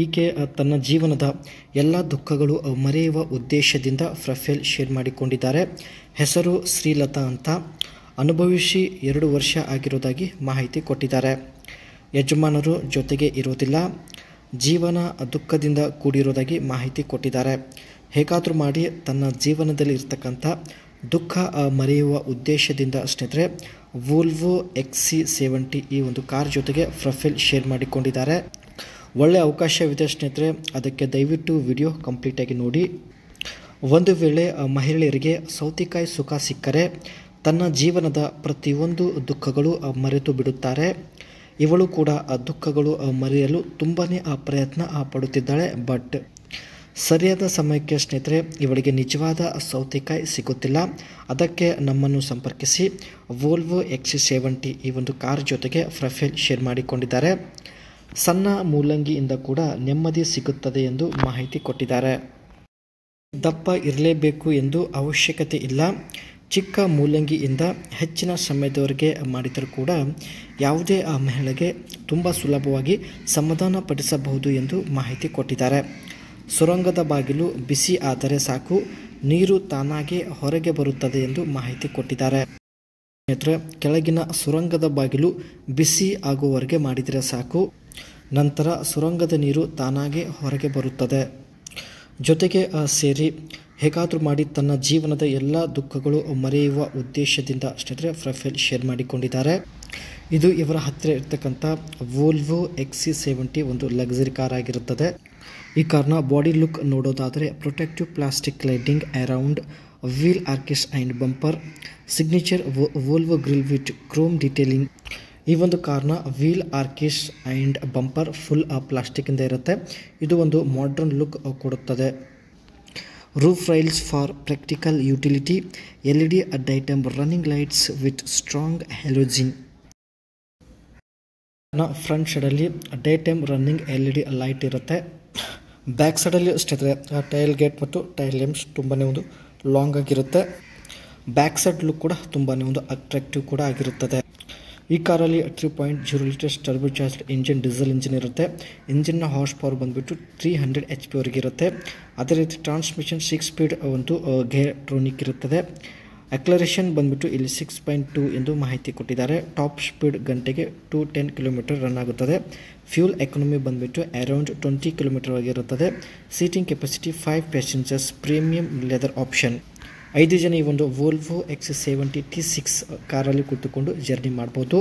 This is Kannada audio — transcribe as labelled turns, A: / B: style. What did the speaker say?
A: ಈಕೆ ತನ್ನ ಜೀವನದ ಎಲ್ಲ ದುಃಖಗಳು ಮರೆಯುವ ಉದ್ದೇಶದಿಂದ ಪ್ರೊಫೈಲ್ ಶೇರ್ ಮಾಡಿಕೊಂಡಿದ್ದಾರೆ. ಹೆಸರು ಶ್ರೀಲತಾ ಅಂತ. ಅನುಭವಿಸಿ 2 ವರ್ಷ ಆಗಿರೋದಾಗಿ ಮಾಹಿತಿ ಕೊಟ್ಟಿದ್ದಾರೆ. ಯಜಮಾನರು ಜೊತೆಗೆ ಇರೋದಿಲ್ಲ. ಜೀವನ ದುಃಖದಿಂದ ಕೂಡಿರೋದಾಗಿ ಮಾಹಿತಿ ಕೊಟ್ಟಿದ್ದಾರೆ. ಹೇಗಾದರೂ ಮಾಡಿ ತನ್ನ ಜೀವನದಲ್ಲಿ ಇರ್ತಕ್ಕಂಥ ದುಃಖ ಮರೆಯುವ ಉದ್ದೇಶದಿಂದ ಸ್ನೇಹಿತರೆ ವೋಲ್ವೋ XC70 ಈ ಒಂದು ಕಾರ್ ಜೊತೆಗೆ ಪ್ರೊಫೈಲ್ ಶೇರ್ ಮಾಡಿಕೊಂಡಿದ್ದಾರೆ. ಒಳ್ಳೆ ಅವಕಾಶವಿದೆ ಸ್ನೇಹಿತರೆ, ಅದಕ್ಕೆ ದಯವಿಟ್ಟು ವಿಡಿಯೋ ಕಂಪ್ಲೀಟಾಗಿ ನೋಡಿ. ಒಂದು ವೇಳೆ ಮಹಿಳೆಯರಿಗೆ ಸೌತೆಕಾಯಿ ಸುಖ ಸಿಕ್ಕರೆ ತನ್ನ ಜೀವನದ ಪ್ರತಿಯೊಂದು ದುಃಖಗಳು ಮರೆತು ಬಿಡುತ್ತಾರೆ. ಇವಳು ಕೂಡ ದುಃಖಗಳು ಮರೆಯಲು ತುಂಬಾ ಪ್ರಯತ್ನ ಪಡುತ್ತಿದ್ದಾಳೆ. ಬಟ್ ಸರಿಯಾದ ಸಮಯಕ್ಕೆ ಸ್ನೇಹಿತರೆ ಇವಳಿಗೆ ನಿಜವಾದ ಸೌತೆಕಾಯಿ ಸಿಗುತ್ತಿಲ್ಲ. ಅದಕ್ಕೆ ನಮ್ಮನ್ನು ಸಂಪರ್ಕಿಸಿ ವೋಲ್ವೋ XC70 ಈ ಒಂದು ಕಾರ್ ಜೊತೆಗೆ ಪ್ರೊಫೈಲ್ ಶೇರ್ ಮಾಡಿಕೊಂಡಿದ್ದಾರೆ. ಸಣ್ಣ ಮೂಲಂಗಿಯಿಂದ ಕೂಡ ನೆಮ್ಮದಿ ಸಿಗುತ್ತದೆ ಎಂದು ಮಾಹಿತಿ ಕೊಟ್ಟಿದ್ದಾರೆ. ದಪ್ಪ ಇರಲೇಬೇಕು ಎಂದು ಅವಶ್ಯಕತೆ ಇಲ್ಲ. ಚಿಕ್ಕ ಮೂಲಂಗಿಯಿಂದ ಹೆಚ್ಚಿನ ಸಮಯದವರೆಗೆ ಮಾಡಿದರೂ ಕೂಡ ಯಾವುದೇ ಮಹಿಳೆಗೆ ತುಂಬ ಸುಲಭವಾಗಿ ಸಮಾಧಾನ ಪಡಿಸಬಹುದು ಎಂದು ಮಾಹಿತಿ ಕೊಟ್ಟಿದ್ದಾರೆ. ಸುರಂಗದ ಬಾಗಿಲು ಬಿಸಿ ಆದರೆ ಸಾಕು, ನೀರು ತಾನಾಗೆ ಹೊರಗೆ ಬರುತ್ತದೆ ಎಂದು ಮಾಹಿತಿ ಕೊಟ್ಟಿದ್ದಾರೆ. ಕೆಳಗಿನ ಸುರಂಗದ ಬಾಗಿಲು ಬಿಸಿ ಆಗುವವರೆಗೆ ಮಾಡಿದರೆ ಸಾಕು, ನಂತರ ಸುರಂಗದ ನೀರು ತಾನಾಗೆ ಹೊರಗೆ ಬರುತ್ತದೆ. ಜೊತೆಗೆ ಸೇರಿ ಹೇಗಾದರೂ ಮಾಡಿ ತನ್ನ ಜೀವನದ ಎಲ್ಲ ದುಃಖಗಳು ಮರೆಯುವ ಉದ್ದೇಶದಿಂದ ಸ್ನೇಹಿತರೆ ಪ್ರೊಫೈಲ್ ಶೇರ್ ಮಾಡಿಕೊಂಡಿದ್ದಾರೆ. ಇದು ಇವರ ಹತ್ತಿರ ಇರ್ತಕ್ಕಂಥ ವೋಲ್ವೋ XC70 ಒಂದು ಲಕ್ಸುರಿ ಕಾರ್ ಆಗಿರುತ್ತದೆ. ಈ ಕಾರ್ನ ಬಾಡಿ ಲುಕ್ ನೋಡೋದಾದರೆ protective plastic lighting around wheel arches and bumper, signature Volvo grill with chrome detailing. ಈ ಒಂದು ಕಾರ್ನ wheel arches and bumper full ಪ್ಲಾಸ್ಟಿಕ್ಕಿಂದ ಇರುತ್ತೆ. ಇದು ಒಂದು ಮಾಡರ್ನ್ ಲುಕ್ ಕೊಡುತ್ತದೆ. Roof rails for practical utility, LED daytime running lights with strong halogen. Front ಸೈಡಲ್ಲಿ ಡೈಟಮ್ ರನ್ನಿಂಗ್ LED ಲೈಟ್ ಇರುತ್ತೆ. ಬ್ಯಾಕ್ ಸೈಡಲ್ಲಿ ಸ್ನೇಹಿತರೆ ಟೈಲ್ ಗೇಟ್ ಮತ್ತು ಟೈಲ್ ಲ್ಯಾಂಪ್ಸ್ ತುಂಬಾ ಒಂದು ಲಾಂಗ್ ಆಗಿರುತ್ತೆ. ಬ್ಯಾಕ್ ಸೈಡ್ ಲುಕ್ ಕೂಡ ತುಂಬಾ ಒಂದು ಅಟ್ರಾಕ್ಟಿವ್ ಕೂಡ ಆಗಿರುತ್ತದೆ. ಈ ಕಾರಲ್ಲಿ 3.0 litres turbo charged engine, diesel engine ಇರುತ್ತೆ. ಇಂಜಿನ್ನ ಹಾರ್ಸ್ ಪವರ್ ಬಂದುಬಿಟ್ಟು 300 HP ವರೆಗೆ ಇರುತ್ತೆ. ಅದೇ ರೀತಿ ಟ್ರಾನ್ಸ್ಮಿಷನ್ 6 ಸ್ಪೀಡ್ ಒಂದು ಗೇರ್ ಟ್ರೋನಿಕ್ ಇರುತ್ತದೆ. ಅಕ್ಲರೇಷನ್ ಬಂದುಬಿಟ್ಟು ಇಲ್ಲಿ 6.2 ಎಂದು ಮಾಹಿತಿ ಕೊಟ್ಟಿದ್ದಾರೆ. ಟಾಪ್ ಸ್ಪೀಡ್ ಗಂಟೆಗೆ 210 km ರನ್ ಆಗುತ್ತದೆ. ಫ್ಯೂಲ್ ಎಕಾನಮಿ ಬಂದುಬಿಟ್ಟು ಅರೌಂಡ್ 20 km ವರೆಗೆ ಇರುತ್ತದೆ. Seating capacity 5 passengers, premium leather option. 5 ಜನ ಈ ಒಂದು ವೋಲ್ವೋ XC70 T6 ಕಾರಲ್ಲಿ ಕೂತುಕೊಂಡು ಜರ್ನಿ ಮಾಡ್ಬೋದು.